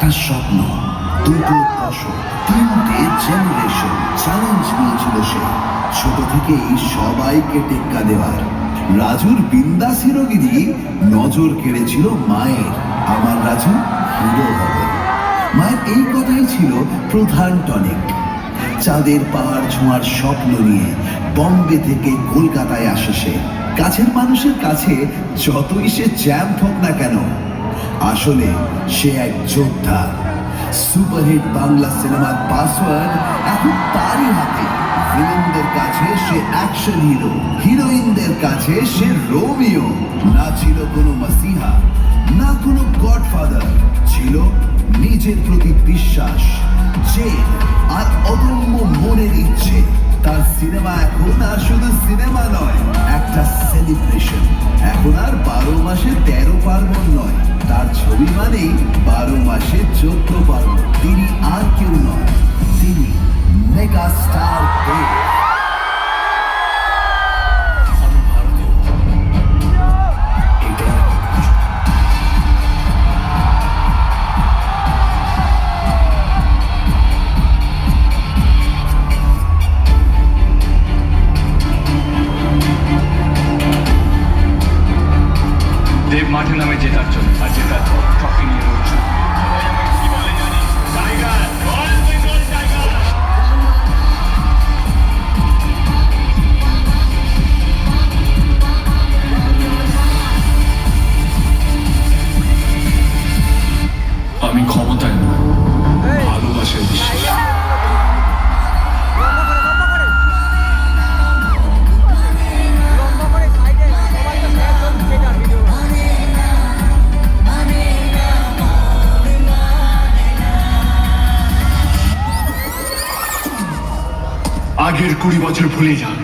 একটা স্বপ্ন, দুটো দশক, তিনটে জেনারেশন চ্যালেঞ্জ নিয়েছিল সে। ছোট থেকেই সবাইকে টেক্কা দেওয়ার। রাজুর বিন্দাসী রোগীরই নজর কেড়েছিল মায়ের, আমার রাজু হিরো হবে। মায়ের এই কথাই ছিল প্রধান টনিক। চাঁদের পাহাড় ছোঁয়ার স্বপ্ন নিয়ে বম্বে থেকে কলকাতায় আসে সে। কাছের মানুষের কাছে যতই সে চ্যাম্প হোক না কেন, আসলে সে এক যোদ্ধা। সুপারহিট বাংলা সিনেমার পাসওয়ার্ড এখন তারই হাতে। ভিলেনদের কাছে সে অ্যাকশন হিরো, হিরোইনদের কাছে সে রোমিও। না ছিল কোনো মাসিহা, না কোনো গডফাদার, ছিল নিজের প্রতি বিশ্বাস, জেদ আর অদম্য মনের ইচ্ছে। তার সিনেমা এখন আর শুধু সিনেমা নয়, একটা সেলিব্রেশন। এখন আর 12 মাসে 13 পার্বণ নয়, তার ছবি মানেই 12 মাসে 14 পার্বণ। তিনি আর কেউ নয়, তিনি মেগা স্টার দেব। দেব মাঠে নামে জেতার জন্য, আর জেতার পর ট্রফি নিয়ে রয়েছে। আমি ক্ষমতায় নয়, ভালোবাসায় বিশ্বাস। আগের 20 বছর ভুলে যান,